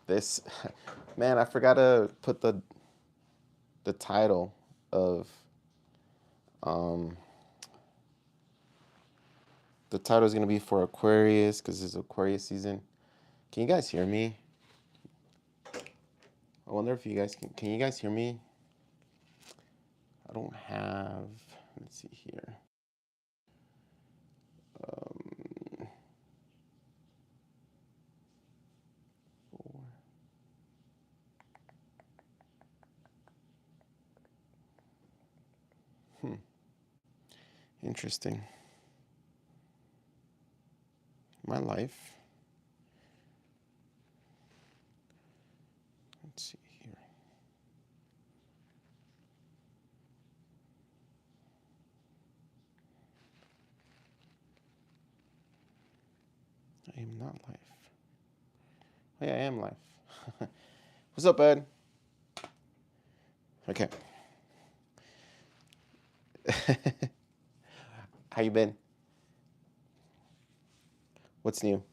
This, man, I forgot to put the title of the title is gonna be for Aquarius because it's Aquarius season. Can you guys hear me? I wonder if you guys can you guys hear me? I don't have, let's see here. Interesting. My life. Let's see here. I am not live. Oh, yeah, I am live. What's up, bud? Okay. How you been? What's new?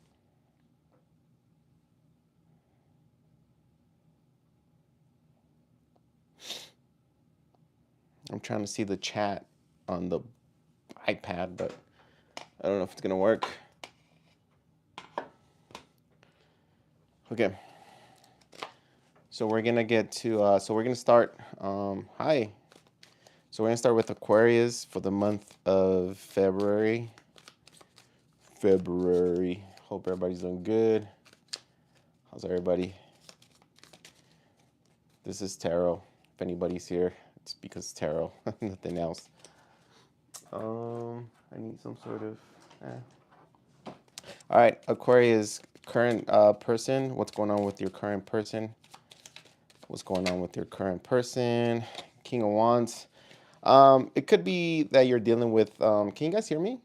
I'm trying to see the chat on the iPad, but I don't know if it's gonna work. Okay. So we're gonna get to. So we're gonna start. Hi. So we're gonna start with Aquarius for the month of February. Hope everybody's doing good. How's everybody? This is tarot. If anybody's here, it's because tarot, nothing else. I need some sort of. All right, Aquarius, current person. What's going on with your current person? What's going on with your current person? King of Wands. It could be that you're dealing with. Can you guys hear me?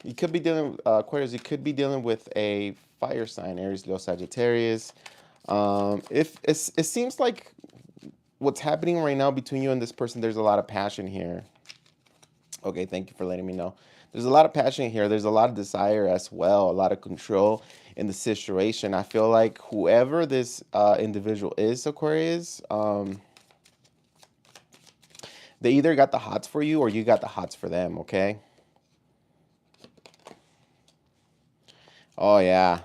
You could be dealing, Aquarius, you could be dealing with a fire sign, Aries, Leo, Sagittarius. If it seems like what's happening right now between you and this person, there's a lot of passion here. Okay, thank you for letting me know. There's a lot of passion here. There's a lot of desire as well, a lot of control in the situation. I feel like whoever this individual is, Aquarius, they either got the hots for you or you got the hots for them, okay? Oh, yeah.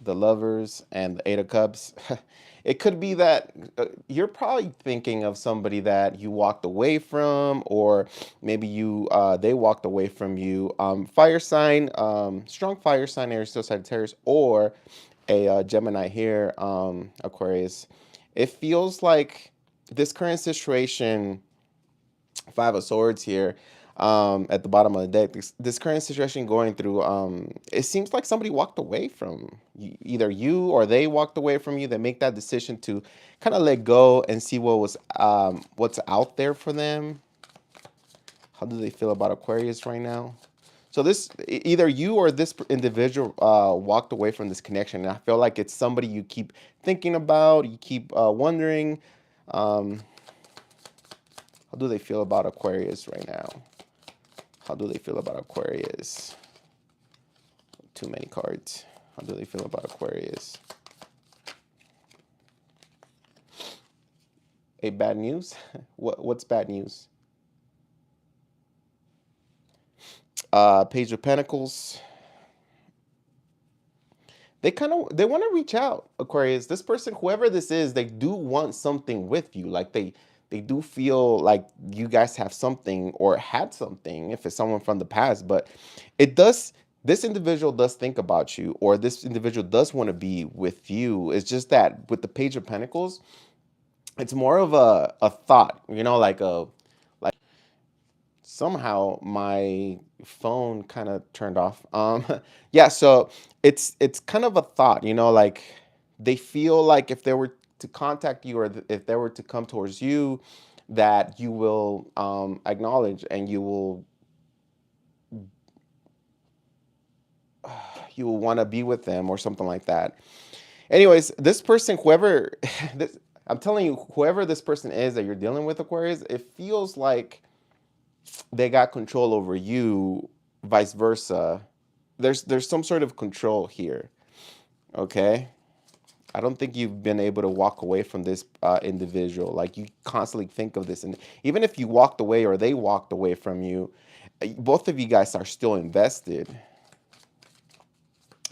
The Lovers and the Eight of Cups. It could be that you're probably thinking of somebody that you walked away from, or maybe you they walked away from you. Fire sign, strong fire sign, Aries, Leo, Sagittarius, or a Gemini here, Aquarius. It feels like this current situation, Five of Swords here, at the bottom of the deck. This current situation going through, it seems like somebody walked away from you, either you or they walked away from you. They make that decision to kind of let go and see what was what's out there for them. How do they feel about Aquarius right now? So this, either you or this individual walked away from this connection. And I feel like it's somebody you keep thinking about, you keep wondering. How do they feel about Aquarius right now? How do they feel about Aquarius? Too many cards. How do they feel about Aquarius? Hey, bad news? What's bad news? Page of Pentacles. They want to reach out, Aquarius. This person, whoever this is, they do want something with you. Like they do feel like you guys have something or had something if it's someone from the past, but this individual does think about you, or this individual does want to be with you. It's just that with the Page of Pentacles, it's more of a thought, like somehow my phone kind of turned off. Yeah, so it's kind of a thought, like they feel like if they were to contact you, or if they were to come towards you, that you will acknowledge and you will want to be with them or something like that. Anyways, this person, whoever this, I'm telling you, whoever this person is that you're dealing with, Aquarius, it feels like they got control over you, vice versa. There's some sort of control here. Okay. I don't think you've been able to walk away from this individual. Like you constantly think of this, and even if you walked away or they walked away from you, both of you guys are still invested.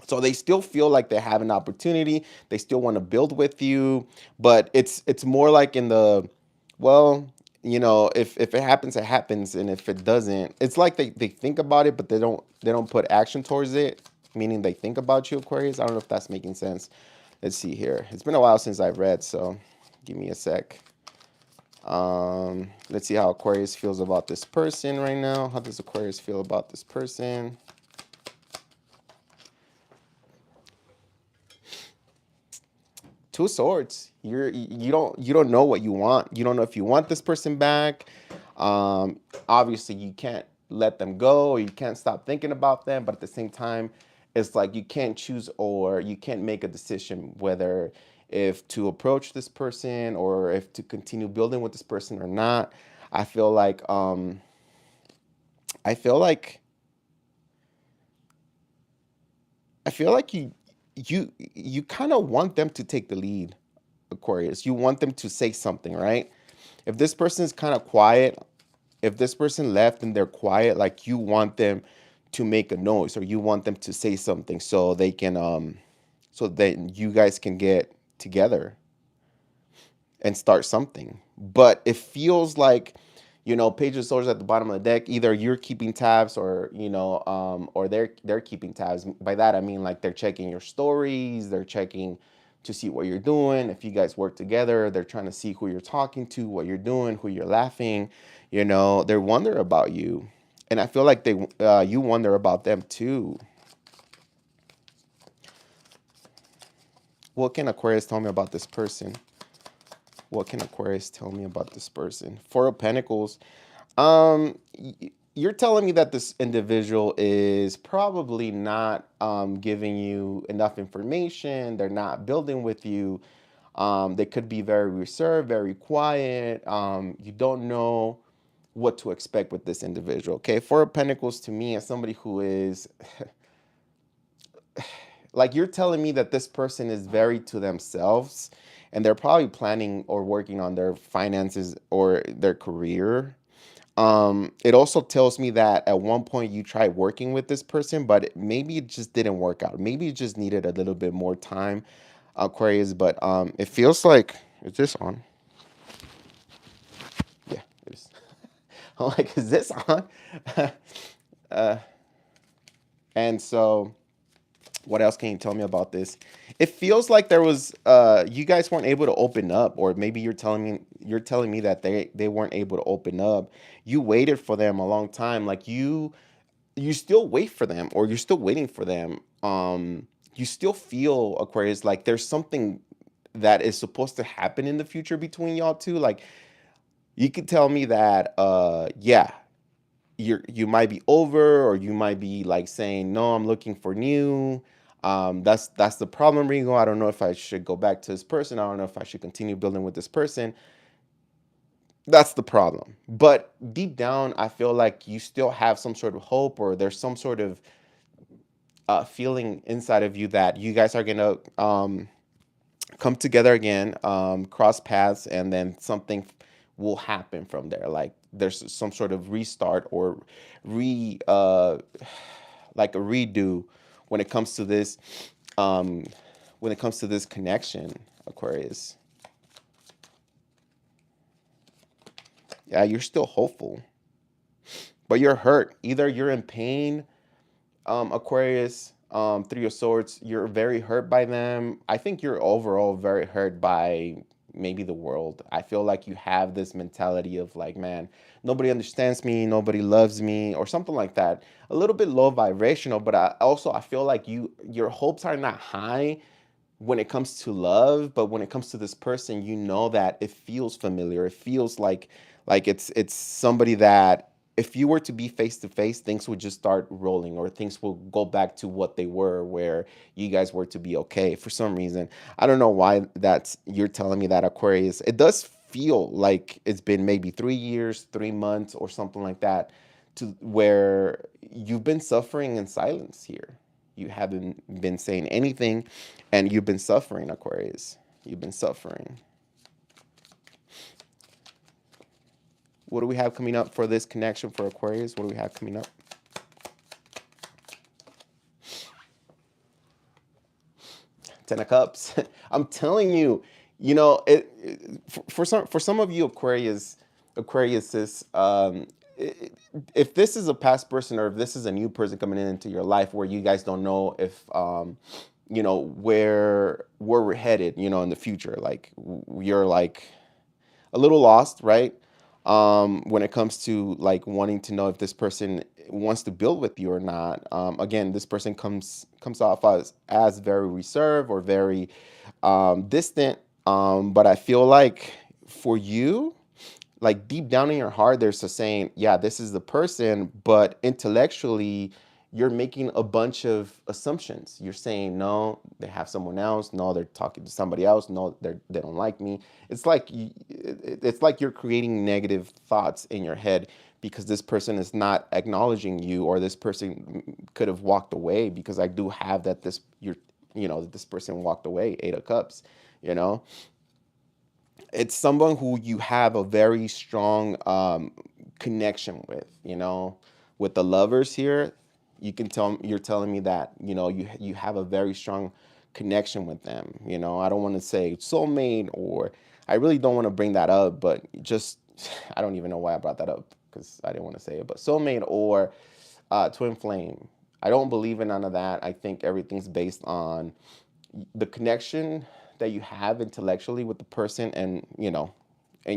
So they still feel like they have an opportunity. They still want to build with you, but it's more like in the, well, if it happens, it happens, and if it doesn't, it's like they think about it, but they don't put action towards it. Meaning they think about you, Aquarius. I don't know if that's making sense. Let's see here. It's been a while since I've read, so give me a sec. Let's see how Aquarius feels about this person right now. How does Aquarius feel about this person? Two of Swords. You don't know what you want. You don't know if you want this person back. Obviously you can't let them go, or you can't stop thinking about them, but at the same time, it's like you can't choose, or you can't make a decision whether if to approach this person or if to continue building with this person or not. I feel like I feel like I feel like you kind of want them to take the lead, Aquarius. You want them to say something, right? If this person is kind of quiet, if this person left and they're quiet, like you want them to make a noise, or you want them to say something so they can so that you guys can get together and start something. But it feels like, Page of Swords at the bottom of the deck. Either you're keeping tabs, or or they're keeping tabs. By that I mean like they're checking your stories, they're checking to see what you're doing. If you guys work together, they're trying to see who you're talking to, what you're doing, who you're laughing. They wonder about you, and I feel like you wonder about them too. What can Aquarius tell me about this person? What can Aquarius tell me about this person? Four of Pentacles. You're telling me that this individual is probably not giving you enough information. They're not building with you. They could be very reserved, very quiet. You don't know what to expect with this individual. Okay, Four of Pentacles to me as somebody who is like, you're telling me that this person is very to themselves, and they're probably planning or working on their finances or their career. It also tells me that at one point you tried working with this person, but maybe it just didn't work out. Maybe you just needed a little bit more time, Aquarius. But it feels like, is this on? Yeah, it is. I'm like, is this on? uh, and so, what else can you tell me about this? It feels like there was you guys weren't able to open up, or maybe you're telling me that they weren't able to open up. You waited for them a long time. Like you still wait for them, or you're still waiting for them. You still feel, Aquarius, like there's something that is supposed to happen in the future between y'all two. Like you could tell me that yeah, you might be over, or you might be like saying, no, I'm looking for new. That's the problem, Rigo. I don't know if I should go back to this person. I don't know if I should continue building with this person. That's the problem. But deep down, I feel like you still have some sort of hope, or there's some sort of feeling inside of you that you guys are gonna come together again, cross paths, and then something will happen from there. Like there's some sort of restart, or re like a redo when it comes to this um when it comes to this connection, Aquarius. Yeah, you're still hopeful, but you're hurt. Either you're in pain, Aquarius, Three of Swords, you're very hurt by them. I think you're overall very hurt by maybe the world. I feel like you have this mentality of like, man, nobody understands me, nobody loves me, or something like that. A little bit low vibrational, but I feel like your hopes are not high when it comes to love, but when it comes to this person, you know that it feels familiar. It feels like it's somebody that if you were to be face to face, things would just start rolling, or things will go back to what they were, where you guys were to be okay. For some reason, I don't know why that's you're telling me that, Aquarius. It does feel like it's been maybe 3 years, 3 months, or something like that, to where you've been suffering in silence here. You haven't been saying anything, and you've been suffering, Aquarius. You've been suffering. What do we have coming up for this connection for Aquarius? What do we have coming up? Ten of Cups. I'm telling you, for some of you Aquariuses, if this is a past person, or if this is a new person coming into your life, where you guys don't know if where we're headed, in the future, like you're like a little lost, right? When it comes to like wanting to know if this person wants to build with you or not. Again, this person comes off as very reserved, or very distant. But I feel like for you, like deep down in your heart, there's a saying, yeah, this is the person, but intellectually, you're making a bunch of assumptions. You're saying, no, they have someone else. No, they're talking to somebody else. No, they don't like me. It's like you're creating negative thoughts in your head, because this person is not acknowledging you, or this person could have walked away, because I do have that that this person walked away, Eight of Cups, you know it's someone who you have a very strong connection with. With the Lovers here, you're telling me that you have a very strong connection with them. I don't want to say soulmate, or I really don't want to bring that up, but just I don't even know why I brought that up, because I didn't want to say it, but soulmate, or twin flame. I don't believe in none of that. I think everything's based on the connection that you have intellectually with the person, and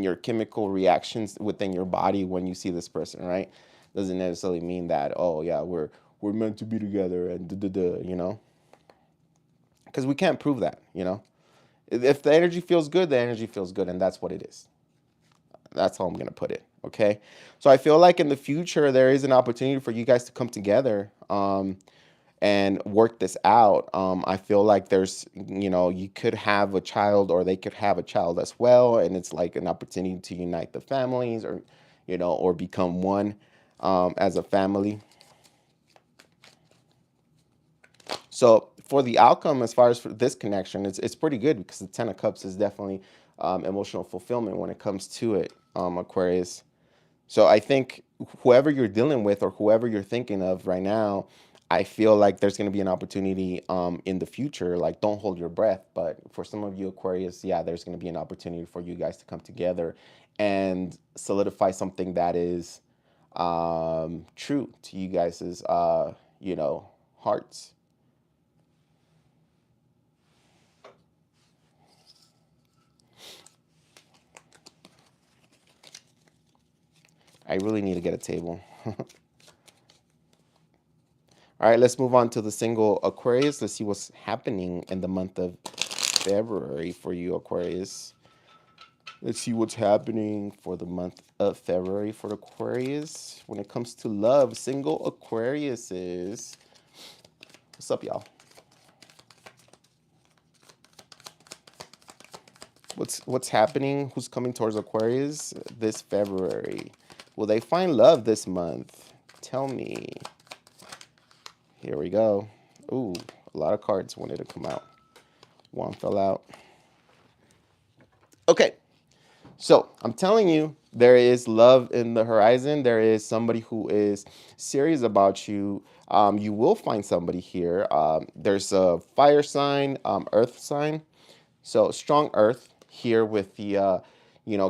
your chemical reactions within your body when you see this person, right? Doesn't necessarily mean that, oh yeah, we're meant to be together, and because we can't prove that. If the energy feels good, the energy feels good, and that's what it is. That's how I'm gonna put it. Okay. So I feel like in the future there is an opportunity for you guys to come together, and work this out. I feel like you could have a child, or they could have a child as well, and it's like an opportunity to unite the families, or become one, as a family. So for the outcome, as far as for this connection, it's pretty good, because the Ten of Cups is definitely emotional fulfillment when it comes to it, Aquarius. So I think whoever you're dealing with, or whoever you're thinking of right now, I feel like there's going to be an opportunity in the future. Like, don't hold your breath. But for some of you Aquarius, yeah, there's going to be an opportunity for you guys to come together and solidify something that is true to you guys's hearts. I really need to get a table. All right, let's move on to the single Aquarius. Let's see what's happening in the month of February for you, Aquarius. Let's see what's happening for the month of February for the Aquarius. When it comes to love, single Aquariuses. What's up, y'all? What's happening? Who's coming towards Aquarius this February? Will they find love this month? Tell me. Here we go. Ooh, a lot of cards wanted to come out. One fell out. Okay, so I'm telling you, there is love in the horizon. There is somebody who is serious about you. You will find somebody here. There's a fire sign, earth sign. So strong earth here with the,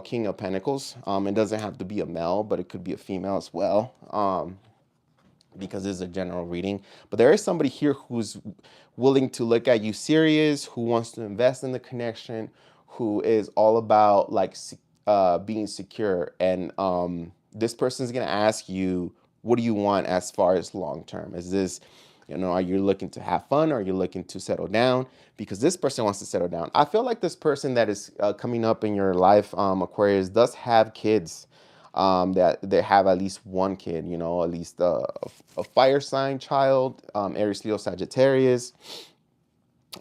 King of Pentacles. It doesn't have to be a male, but it could be a female as well. Because this is a general reading. But there is somebody here who's willing to look at you serious, who wants to invest in the connection, who is all about like being secure. And this person is going to ask you, what do you want as far as long term? Is this, are you looking to have fun, or are you looking to settle down? Because this person wants to settle down. I feel like this person that is coming up in your life, Aquarius, does have kids. that they have at least one kid, you know, at least a fire sign child, Aries Leo Sagittarius.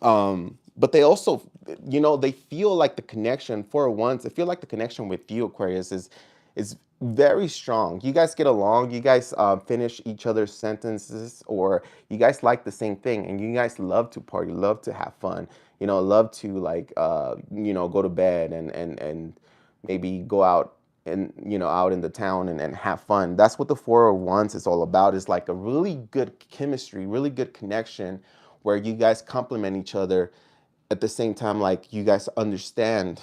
But they also, you know, they feel like the connection for once. I feel like the connection with you, Aquarius, is very strong. You guys get along. You guys finish each other's sentences, or you guys like the same thing, and you guys love to party, love to have fun. You know, love to like you know, go to bed and maybe go out and, you know, out in the town and have fun. That's what the Four of Wands is all about. Is like a really good chemistry, really good connection where you guys complement each other at the same time. Like you guys understand,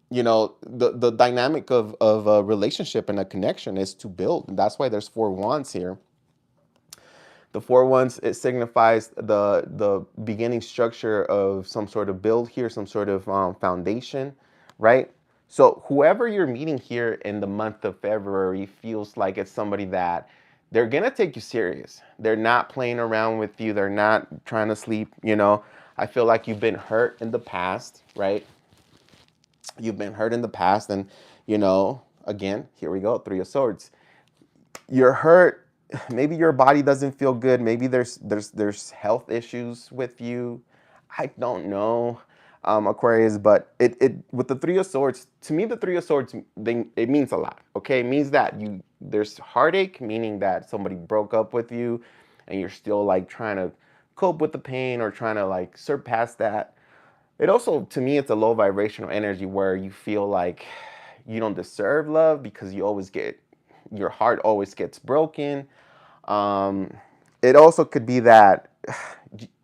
you know, the dynamic of a relationship and a connection is to build. And that's why there's Four Wands here. The Four Wands, it signifies the beginning structure of some sort of build here, some sort of foundation, right? So whoever you're meeting here in the month of February feels like it's somebody that they're gonna take you serious. They're not playing around with you. They're not trying to sleep, you know. I feel like you've been hurt in the past, right? You've been hurt in the past, and, you know, again, here we go, Three of Swords. You're hurt. Maybe your body doesn't feel good. Maybe there's health issues with you. I don't know, Aquarius, but it with the Three of Swords, to me, the Three of Swords, it means a lot. Okay, it means that there's heartache, meaning that somebody broke up with you, and you're still like trying to cope with the pain or trying to like surpass that. It also, to me, it's a low vibrational energy where you feel like you don't deserve love because you always get, your heart always gets broken. Um, it also could be that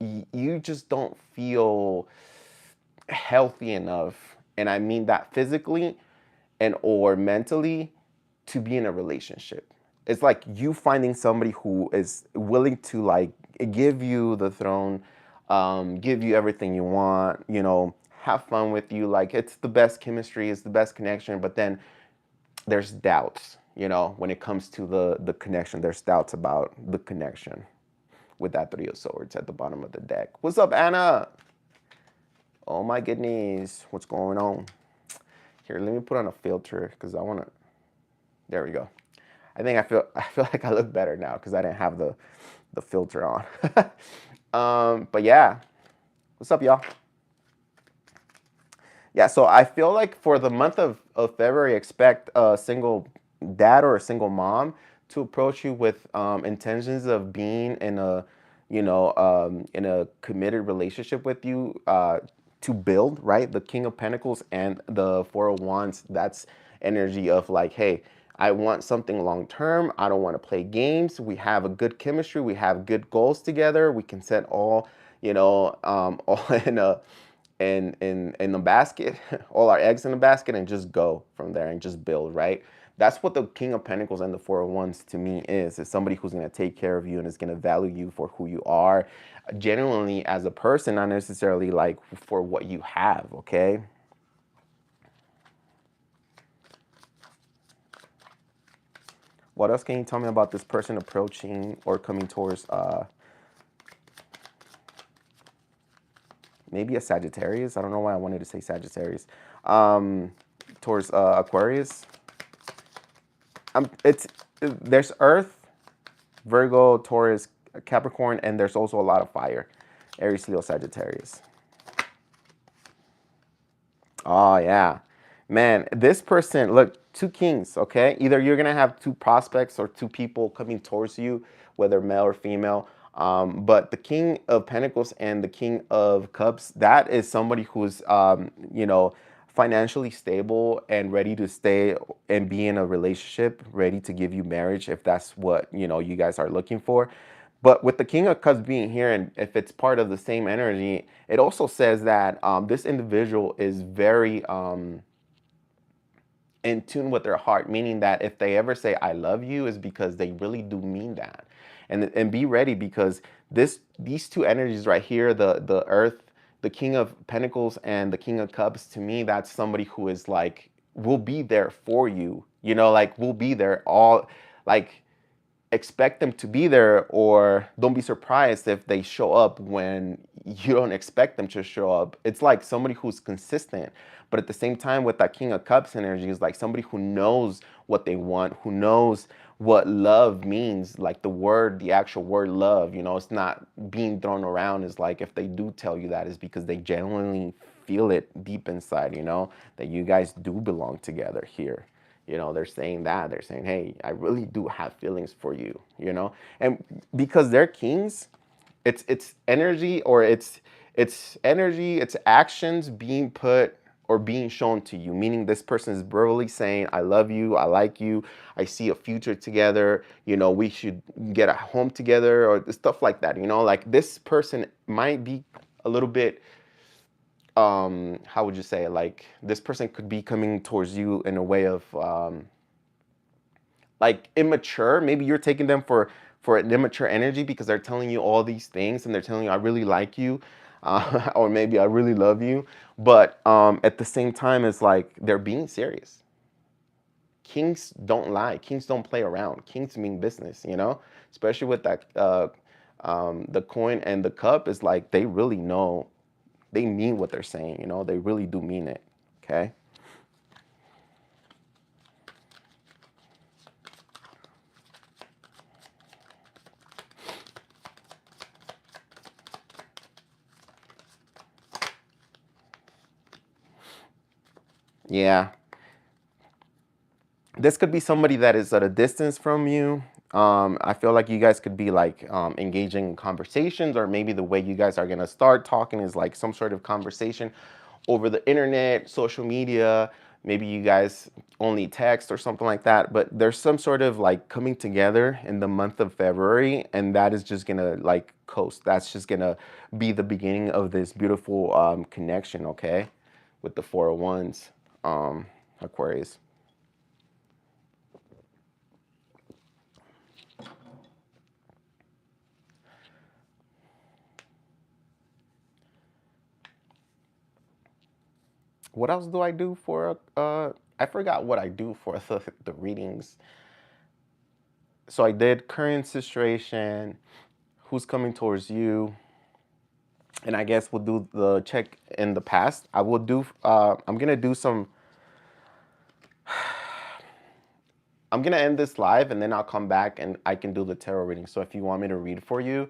you just don't feel healthy enough, and I mean that physically and or mentally, to be in a relationship. It's like you finding somebody who is willing to like give you the throne, give you everything you want, you know, have fun with you. Like it's the best chemistry, it's the best connection, but then there's doubts, you know, when it comes to the connection. There's doubts about the connection with that Three of Swords at the bottom of the deck. What's up, Anna? Oh my goodness, what's going on? Here, let me put on a filter because I want to. There we go. I feel like I look better now because I didn't have the filter on. But yeah, what's up, y'all? Yeah, so I feel like for the month of February, expect a single dad or a single mom to approach you with intentions of being in a, you know, in a committed relationship with you, to build, right? The King of Pentacles and the Four of Wands, that's energy of like, hey, I want something long term. I don't want to play games. We have a good chemistry. We have good goals together. We can set all, you know, all in a in the basket, all our eggs in the basket, and just go from there and just build, right? That's what the King of Pentacles and the Four of Wands to me is somebody who's going to take care of you and is going to value you for who you are, genuinely as a person, not necessarily like for what you have, okay? What else can you tell me about this person approaching or coming towards maybe a Sagittarius? I don't know why I wanted to say Sagittarius. Towards Aquarius. There's Earth, Virgo, Taurus, Capricorn, and there's also a lot of fire. Aries, Leo, Sagittarius. Oh yeah, man, this person, look, two kings, okay? Either you're gonna have two prospects or two people coming towards you, whether male or female. But the King of Pentacles and the King of Cups, that is somebody who's, you know, financially stable and ready to stay and be in a relationship, ready to give you marriage if that's what, you know, you guys are looking for. But with the King of Cups being here, and if it's part of the same energy, it also says that this individual is very in tune with their heart, meaning that if they ever say I love you, is because they really do mean that. And be ready, because these two energies right here, the Earth, the King of Pentacles and the King of Cups, to me, that's somebody who is like, will be there for you, you know, like will be there all, like, expect them to be there, or don't be surprised if they show up when you don't expect them to show up. It's like somebody who's consistent, but at the same time with that King of Cups energy is like somebody who knows what they want, who knows what love means, like the word, the actual word love, you know, it's not being thrown around. Is like if they do tell you that, is because they genuinely feel it deep inside, you know, that you guys do belong together here. You know, they're saying that. They're saying, hey, I really do have feelings for you, you know? And because they're kings, it's energy, or it's energy, it's actions being put or being shown to you, meaning this person is verbally saying, I love you, I like you, I see a future together, you know, we should get a home together, or stuff like that, you know, like this person might be a little bit, how would you say, like this person could be coming towards you in a way of like immature. Maybe you're taking them for an immature energy because they're telling you all these things and they're telling you I really like you, or maybe I really love you, but at the same time it's like they're being serious. Kings don't lie, kings don't play around, kings mean business, you know, especially with that the coin and the cup. Is like they really know, they mean what they're saying, you know, they really do mean it. Okay. Yeah, this could be somebody that is at a distance from you. I feel like you guys could be like engaging in conversations, or maybe the way you guys are gonna start talking is like some sort of conversation over the internet, social media. Maybe you guys only text or something like that. But there's some sort of like coming together in the month of February, and that is just gonna like coast. That's just gonna be the beginning of this beautiful connection. Okay, with the 401s, Aquarius. What else do I do for I forgot what I do for the readings. So I did current situation, who's coming towards you, and I guess we'll do the check in the past. I will do I'm gonna do some, I'm gonna end this live and then I'll come back and I can do the tarot reading. So if you want me to read for you,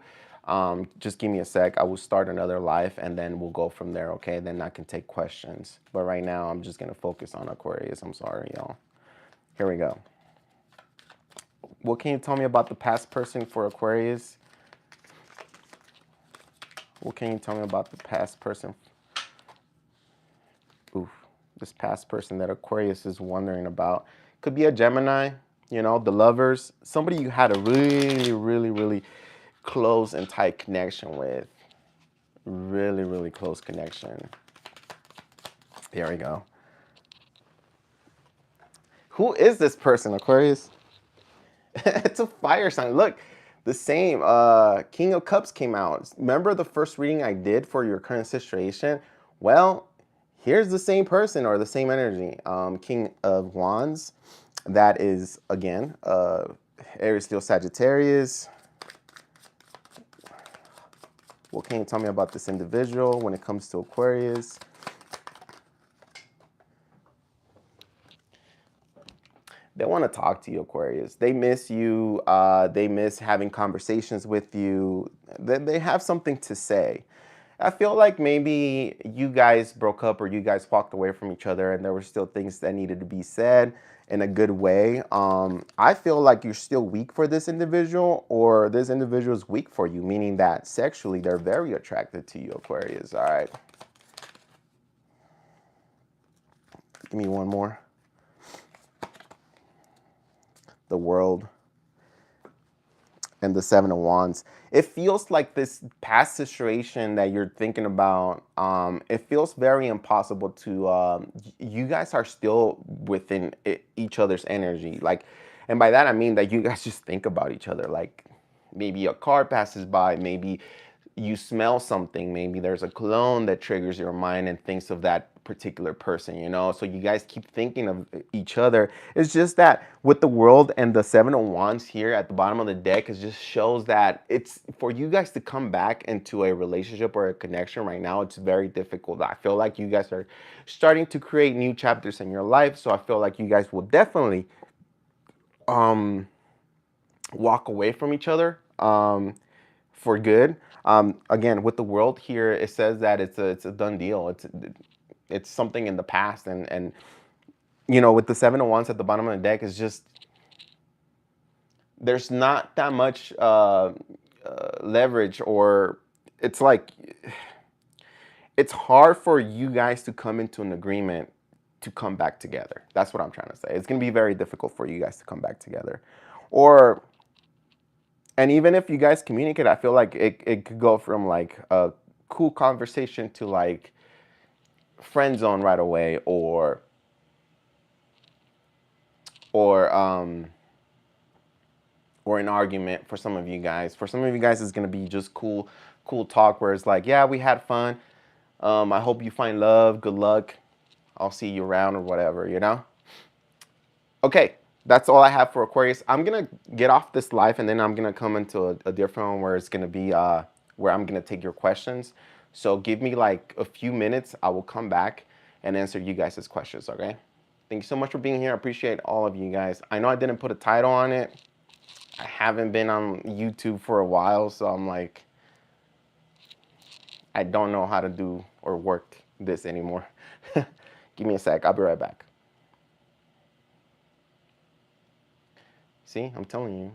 just give me a sec. I will start another live and then we'll go from there, okay? Then I can take questions. But right now I'm just gonna focus on Aquarius. I'm sorry, y'all. Here we go. What can you tell me about the past person for Aquarius? What can you tell me about the past person? Oof, this past person that Aquarius is wondering about. Could be a Gemini, you know, the lovers. Somebody you had a really, really, really close and tight connection with. Really, really close connection. There we go. Who is this person, Aquarius? It's a fire sign. Look, the same. King of Cups came out. Remember the first reading I did for your current situation? Well, here's the same person or the same energy. King of Wands. That is, again, Aries Leo Sagittarius. What can you tell me about this individual when it comes to Aquarius? They want to talk to you, Aquarius. They miss you. They miss having conversations with you. They have something to say. I feel like maybe you guys broke up or you guys walked away from each other and there were still things that needed to be said in a good way. I feel like you're still weak for this individual, or this individual is weak for you, meaning that sexually they're very attracted to you, Aquarius. All right. Give me one more. The World and the Seven of Wands. It feels like this past situation that you're thinking about, it feels very impossible to, you guys are still within each other's energy. Like, and by that I mean that you guys just think about each other. Like maybe a car passes by, maybe you smell something, maybe there's a cologne that triggers your mind and thinks of that particular person, you know? So you guys keep thinking of each other. It's just that with the world and the Seven of Wands here at the bottom of the deck, it just shows that it's for you guys to come back into a relationship or a connection right now. It's very difficult. I feel like you guys are starting to create new chapters in your life. So I feel like you guys will definitely walk away from each other for good. Again, with the world here, it says that it's a done deal. It's something in the past, and you know, with the Seven of Wands at the bottom of the deck, is just there's not that much leverage, or it's like it's hard for you guys to come into an agreement to come back together. That's what I'm trying to say. It's going to be very difficult for you guys to come back together. Or, and even if you guys communicate, I feel like it could go from like a cool conversation to like friend zone right away, or or an argument for some of you guys. For some of you guys, it's going to be just cool talk where it's like, yeah, we had fun. I hope you find love. Good luck. I'll see you around or whatever, you know? Okay, that's all I have for Aquarius. I'm going to get off this live, and then I'm going to come into a different one where it's going to be where I'm going to take your questions. So give me like a few minutes. I will come back and answer you guys' questions, okay? Thank you so much for being here. I appreciate all of you guys. I know I didn't put a title on it. I haven't been on YouTube for a while, so I'm like, I don't know how to do or work this anymore. Give me a sec. I'll be right back. See, I'm telling you.